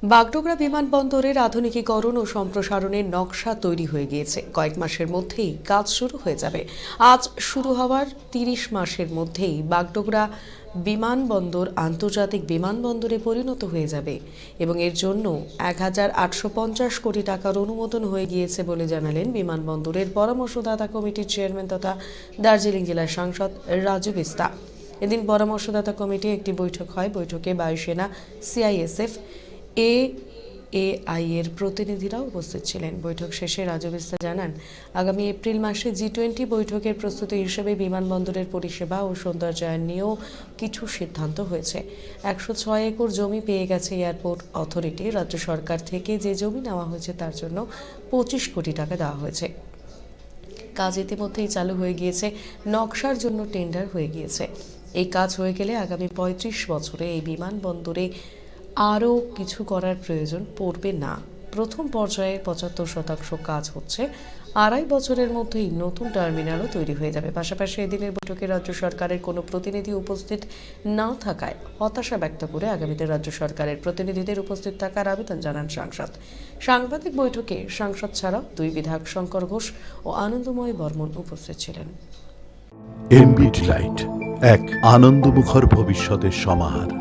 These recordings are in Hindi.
বাগডোগরা বিমানবন্দরের আধুনিকীকরণ ও সম্প্রসারণের নকশা তৈরি হয়ে গিয়েছে। কয়েক মাসের মধ্যেই কাজ শুরু হয়ে যাবে। আজ শুরু হওয়ার ৩০ মাসের মধ্যেই বাগডোগরা বিমানবন্দর আন্তর্জাতিক বিমানবন্দরে পরিণত হয়ে যাবে এবং এর জন্য ১,৮৫০ কোটি টাকার অনুমোদন হয়ে গিয়েছে বলে জানালেন বিমানবন্দরের পরামর্শদাতা কমিটির চেয়ারম্যান তথা দার্জিলিং জেলার সাংসদ রাজু বিস্তা। এদিন পরামর্শদাতা কমিটি একটি বৈঠক হয়। বৈঠকে বায়ুসেনা, সিআইএসএফ, এআই এর প্রতিনিধিরা উপস্থিত ছিলেন। বৈঠক শেষে রাজু বিস্তা জানান, আগামী এপ্রিল মাসে G20 বৈঠকের প্রস্তুতি হিসেবে বিমানবন্দরের পরিষেবা ও সৌন্দর্যায়ন নিয়েও কিছু সিদ্ধান্ত হয়েছে। ১০৬ একর জমি পেয়ে গেছে এয়ারপোর্ট অথরিটি। রাজ্য সরকার থেকে যে জমি নেওয়া হয়েছে তার জন্য ২৫ কোটি টাকা দেওয়া হয়েছে। কাজ ইতিমধ্যেই চালু হয়ে গিয়েছে। নকশার জন্য টেন্ডার হয়ে গিয়েছে। এই কাজ হয়ে গেলে আগামী ৩৫ বছরে এই বিমানবন্দরে আরও কিছু করার প্রয়োজন পড়বে না। প্রথম পর্যায়ে ৭৫% কাজ হচ্ছে। ২.৫ বছরের মধ্যেই নতুন টার্মিনালও তৈরি হয়ে যাবে। পাশাপাশি এদিনের বৈঠকে রাজ্য সরকারের কোনো প্রতিনিধি উপস্থিত না থাকায় হতাশা ব্যক্ত করে আগামীতে রাজ্য সরকারের প্রতিনিধিদের উপস্থিত থাকার আবেদন জানান সাংসদ। সাংবাদিক বৈঠকে সাংসদ ছাড়াও ২ বিধায়ক শঙ্কর ঘোষ ও আনন্দময় বর্মন উপস্থিত ছিলেন। এনবিটি লাইট, এক আনন্দমুখর ভবিষ্যতের সমাহার।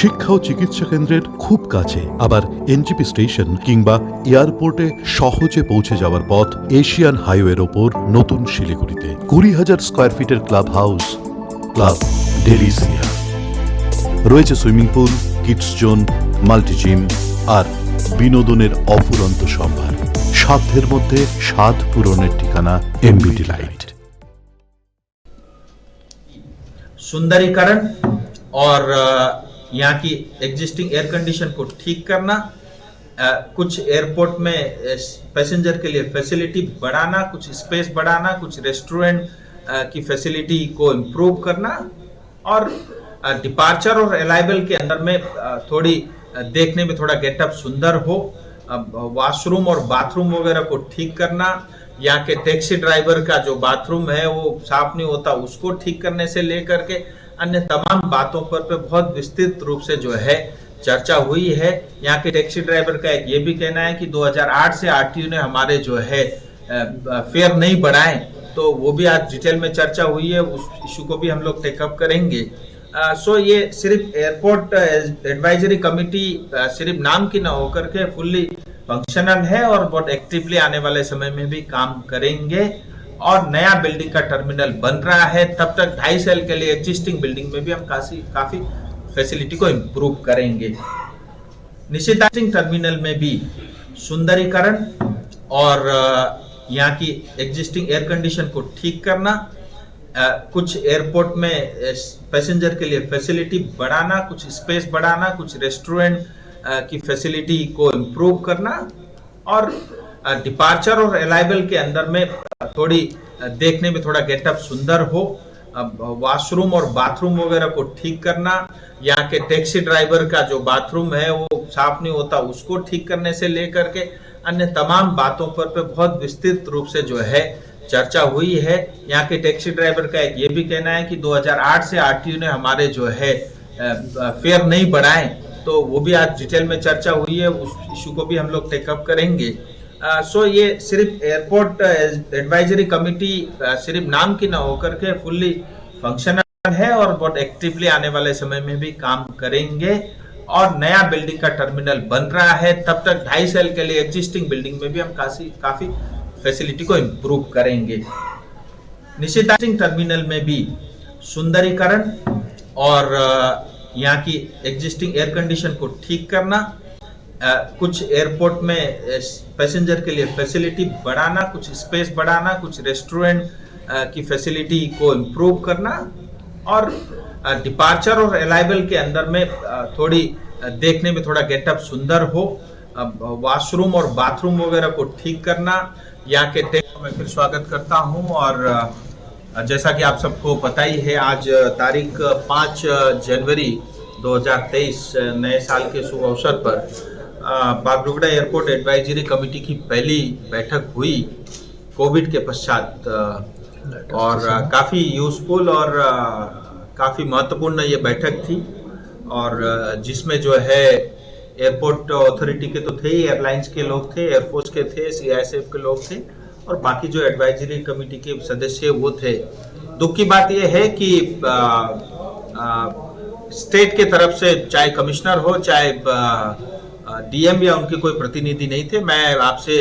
শিক্ষা ও চিকিৎসা কেন্দ্রের খুব কাছে, আবার এনজিপি স্টেশন কিংবা এয়ারপোর্টে সহজে পৌঁছে যাওয়ার পথ এশিয়ান হাইওয়ের ওপর নতুন শিলিগুড়িতে ২০,০০০ স্কোয়ার ফিটের ক্লাব হাউস, ক্লাব ডেলিসিয়া রয়েছে। Swimming pool, kids zone, multi gym আর বিনোদনের অফুরন্ত সম্ভার। সাধ্যের মধ্যে স্বাদ পূরণের ঠিকানা এনবিটি লাইট। सुंदरीकरण और यहाँ की एग्जिस्टिंग एयर कंडीशन को ठीक करना, कुछ एयरपोर्ट में पैसेंजर के लिए फैसिलिटी बढ़ाना, कुछ स्पेस बढ़ाना, कुछ रेस्टोरेंट की फैसिलिटी को इम्प्रूव करना और डिपार्चर और अराइवल के अंदर में थोड़ी देखने में थोड़ा गेटअप सुंदर हो, वॉशरूम और बाथरूम वगैरह को ठीक करना, यहाँ के टैक्सी ड्राइवर का जो बाथरूम है वो साफ नहीं होता, उसको ठीक करने से लेकर के अन्य तमाम बातों पर बहुत विस्तृत रूप से जो है चर्चा हुई है। यहाँ के टैक्सी ड्राइवर का एक ये भी कहना है कि 2008 से आरटीयू ने हमारे जो है फेयर नहीं बढ़ाए, तो वो भी आज डिटेल में चर्चा हुई है। उस इशू को भी हम लोग टेकअप करेंगे। सो ये सिर्फ एयरपोर्ट एडवाइजरी कमिटी सिर्फ नाम की ना होकर के फुल्ली फंक्शनल है और बहुत एक्टिवली आने वाले समय में भी काम करेंगे। और नया बिल्डिंग का टर्मिनल बन रहा है, तब तक 2.5 साल के लिए एग्जिस्टिंग बिल्डिंग में भी हम काफी फैसिलिटी को इम्प्रूव करेंगे। निश्चित टर्मिनल में भी सुंदरीकरण और यहाँ की एग्जिस्टिंग एयर कंडीशन को ठीक करना, कुछ एयरपोर्ट में पैसेंजर के लिए फैसिलिटी बढ़ाना, कुछ स्पेस बढ़ाना, कुछ रेस्टोरेंट की फैसिलिटी को इम्प्रूव करना और डिपार्चर और अराइवल के अंदर में थोड़ी देखने में थोड़ा गेटअप सुंदर हो, वॉशरूम और बाथरूम वगैरह को ठीक करना, यहाँ के टैक्सी ड्राइवर का जो बाथरूम है वो साफ नहीं होता, उसको ठीक करने से लेकर के अन्य तमाम बातों पर बहुत विस्तृत रूप से जो है चर्चा हुई है। यहाँ के टैक्सी ड्राइवर का एक ये भी कहना है कि 2008 से आरटीयू ने हमारे जो है फेयर नहीं बढ़ाए, तो वो भी आज डिटेल में चर्चा हुई है। उस इशू को भी हम लोग टेकअप करेंगे। सो ये सिर्फ एयरपोर्ट एडवाइजरी कमिटी सिर्फ नाम की ना होकर के फुल्ली फंक्शनल है और बहुत एक्टिवली आने वाले समय में भी काम करेंगे। और नया बिल्डिंग का टर्मिनल बन रहा है, तब तक 2.5 साल के लिए एग्जिस्टिंग बिल्डिंग में भी हम काफी फैसिलिटी को इम्प्रूव करेंगे। निश्चित टर्मिनल में भी सुंदरीकरण और यहाँ की एग्जिस्टिंग एयर कंडीशन को ठीक करना, कुछ एयरपोर्ट में पैसेंजर के लिए फैसिलिटी बढ़ाना, कुछ स्पेस बढ़ाना, कुछ रेस्टोरेंट की फैसिलिटी को इम्प्रूव करना और डिपार्चर और अराइवल के अंदर में थोड़ी देखने में थोड़ा गेटअप सुंदर हो, वॉशरूम और बाथरूम वगैरह को ठीक करना, यहाँ के मैं फिर स्वागत करता हूँ। और जैसा कि आप सबको पता ही है, आज तारीख 5 जनवरी 2023 नए साल के शुभ अवसर पर बागडोगरा एयरपोर्ट एडवाइजरी कमेटी की पहली बैठक हुई कोविड के पश्चात और काफ़ी यूजफुल और काफ़ी महत्वपूर्ण ये बैठक थी और जिसमें जो है एयरपोर्ट अथॉरिटी के तो थे ही, एयरलाइंस के लोग थे, एयरफोर्स के थे, सीआईएसएफ के लोग थे और बाकी जो एडवाइजरी कमेटी के सदस्य वो थे। दुख की बात यह है कि स्टेट के तरफ से चाहे कमिश्नर हो चाहे डीएम या उनके कोई प्रतिनिधि नहीं थे। मैं आपसे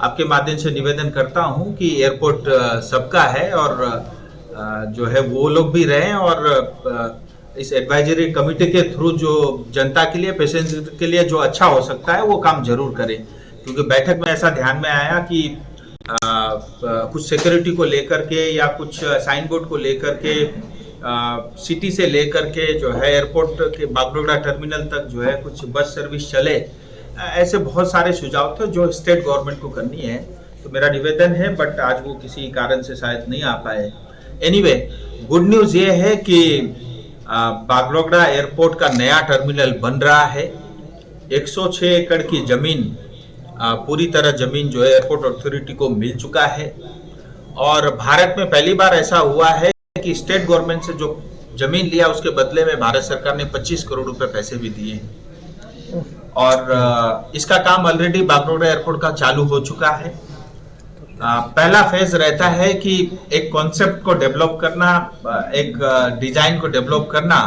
आपके माध्यम से निवेदन करता हूं कि एयरपोर्ट सबका है और जो है वो लोग भी रहें और इस एडवाइजरी कमेटी के थ्रू जो जनता के लिए, पैसेंजर के लिए जो अच्छा हो सकता है वो काम जरूर करें। क्योंकि बैठक में ऐसा ध्यान में आया कि कुछ सिक्योरिटी को लेकर के या कुछ साइन बोर्ड को लेकर के सिटी से लेकर के जो है एयरपोर्ट के बागडोगरा टर्मिनल तक जो है कुछ बस सर्विस चले, ऐसे बहुत सारे सुझाव थे जो स्टेट गवर्नमेंट को करनी है। तो मेरा निवेदन है, बट आज वो किसी कारण से शायद नहीं आ पाए। एनीवे, गुड न्यूज ये है कि बागडोगरा एयरपोर्ट का नया टर्मिनल बन रहा है। 106 एकड़ की जमीन, पूरी तरह जमीन जो है एयरपोर्ट अथॉरिटी को मिल चुका है और भारत में पहली बार ऐसा हुआ है कि स्टेट गवर्नमेंट से जो जमीन लिया उसके बदले में भारत सरकार ने 25 करोड़ रुपए पैसे भी दिए हैं और इसका काम ऑलरेडी बागडोगरा एयरपोर्ट का चालू हो चुका है। पहला फेज रहता है कि एक कॉन्सेप्ट को डेवलप करना, एक डिजाइन को डेवलप करना।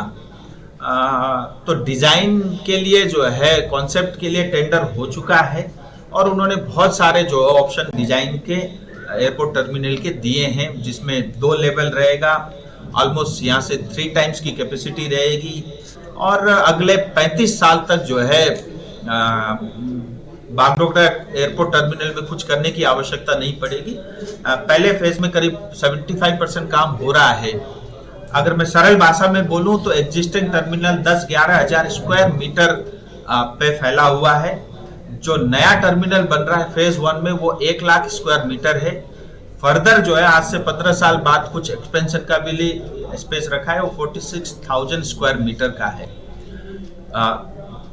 तो डिजाइन के लिए जो है, कॉन्सेप्ट के लिए टेंडर हो चुका है और उन्होंने बहुत सारे जो ऑप्शन डिजाइन के एयरपोर्ट टर्मिनल के दिए हैं, जिसमें 2 लेवल रहेगा, ऑलमोस्ट यहाँ से 3 टाइम्स की कैपेसिटी रहेगी और अगले 35 साल तक जो है बागडोगरा एयरपोर्ट टर्मिनल में कुछ करने की आवश्यकता नहीं पड़ेगी। पहले फेज में करीब 75% काम हो रहा है। अगर मैं सरल भाषा में बोलूं तो एग्जिस्टिंग टर्मिनल 10-11 हजार स्क्वायर मीटर पे फैला हुआ है। जो नया टर्मिनल बन रहा है फेज 1 में वो 1 लाख स्क्वायर मीटर है। फर्दर जो है आज से 15 साल बाद कुछ एक्सपेंशन का भी स्पेस रखा है, वो 46,000 स्क्वायर मीटर का है।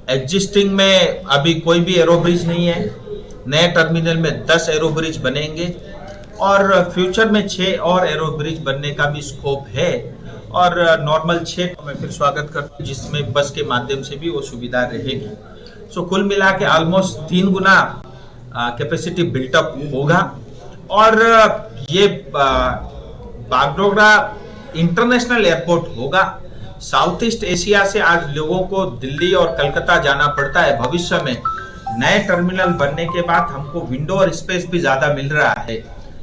एग्जिस्टिंग में अभी कोई भी एरोब्रिज नहीं है। नए टर्मिनल में 10 एरोब्रिज बनेंगे और फ्यूचर में 6 और एरोब्रिज बनने का भी स्कोप है और नॉर्मल 6 मैं फिर स्वागत करता हूँ, जिसमें बस के माध्यम से भी वो सुविधा रहेगी। सो कुल मिला के ऑलमोस्ट 3 गुना कैपेसिटी बिल्टअप होगा और ये बागडोगरा इंटरनेशनल एयरपोर्ट होगा। साउथ ईस्ट एशिया से आज लोगों को दिल्ली और कलकत्ता जाना पड़ता है। भविष्य में नए टर्मिनल बनने के बाद हमको विंडो और स्पेस भी ज्यादा मिल रहा है,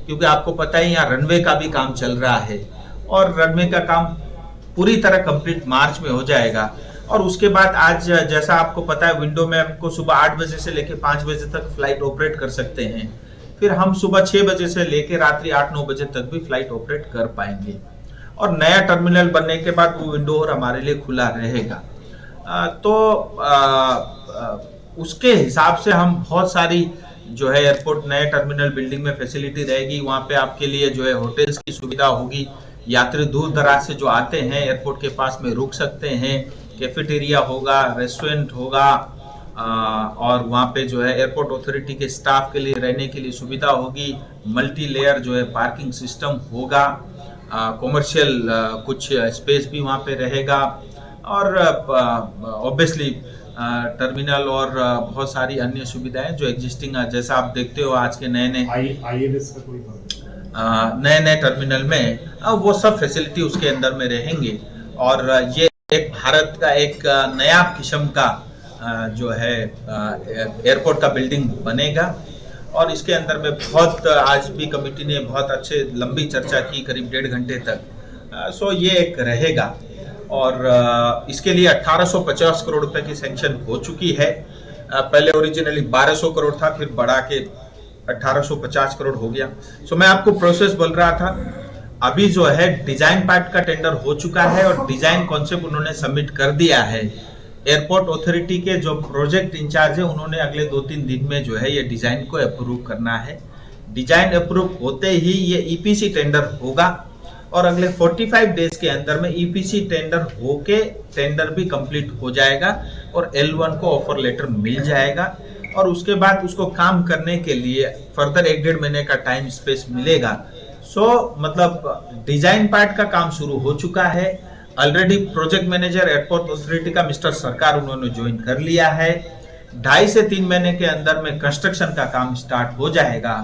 क्योंकि आपको पता है यहाँ रनवे का भी काम चल रहा है और रनवे का काम पूरी तरह कंप्लीट मार्च में हो जाएगा। और उसके बाद आज जैसा आपको पता है विंडो में हमको सुबह 8 बजे से लेकर 5 बजे तक फ्लाइट ऑपरेट कर सकते हैं। फिर हम सुबह 6 बजे से लेकर रात्रि 8-9 बजे तक भी फ्लाइट ऑपरेट कर पाएंगे और नया टर्मिनल बनने के बाद वो विंडो और हमारे लिए खुला रहेगा। उसके हिसाब से हम बहुत सारी जो है एयरपोर्ट नए टर्मिनल बिल्डिंग में फैसिलिटी रहेगी। वहाँ पे आपके लिए जो है होटल्स की सुविधा होगी। यात्री दूर दराज से जो आते हैं एयरपोर्ट के पास में रुक सकते हैं। कैफेटेरिया होगा, रेस्टोरेंट होगा और वहाँ पे जो है एयरपोर्ट अथॉरिटी के स्टाफ के लिए रहने के लिए सुविधा होगी। मल्टी लेयर जो है पार्किंग सिस्टम होगा। कॉमर्शियल कुछ स्पेस भी वहाँ पे रहेगा और ऑब्वियसली टर्मिनल और बहुत सारी अन्य सुविधाएं जो एग्जिस्टिंग, जैसा आप देखते हो आज के नए नए टर्मिनल में वो सब फैसिलिटी उसके अंदर में रहेंगे। और ये एक भारत का एक नया किस्म का जो है एयरपोर्ट का बिल्डिंग बनेगा और इसके अंदर में बहुत आज भी कमेटी ने बहुत अच्छे लंबी चर्चा की, करीब 1.5 घंटे तक। सो ये एक रहेगा और इसके लिए 1850 करोड़ रुपए की सैंक्शन हो चुकी है। पहले ओरिजिनली 1200 करोड़ था, फिर बढ़ा के 1850 करोड़ हो गया। सो मैं आपको प्रोसेस बोल रहा था, अभी जो है डिजाइन पार्ट का टेंडर हो चुका है और डिजाइन कॉन्सेप्ट उन्होंने सबमिट कर दिया है। एयरपोर्ट अथॉरिटी के जो प्रोजेक्ट इंचार्ज है उन्होंने अगले 2-3 दिन में जो है ये डिजाइन को अप्रूव करना है। डिजाइन अप्रूव होते ही ये ईपीसी टेंडर होगा और अगले 45 डेज के अंदर में ईपीसी टेंडर होके टेंडर भी कंप्लीट हो जाएगा और L1 को ऑफर लेटर मिल जाएगा और उसके बाद उसको काम करने के लिए फर्दर 1-1.5 महीने का टाइम स्पेस मिलेगा। मतलब डिजाइन पार्ट का काम शुरू हो चुका है। Already project manager airport authority का मिस्टर सरकार उन्होंने ज्वाइन कर लिया है। 2.5 से 3 महीने के अंदर में कंस्ट्रक्शन का काम स्टार्ट हो जाएगा।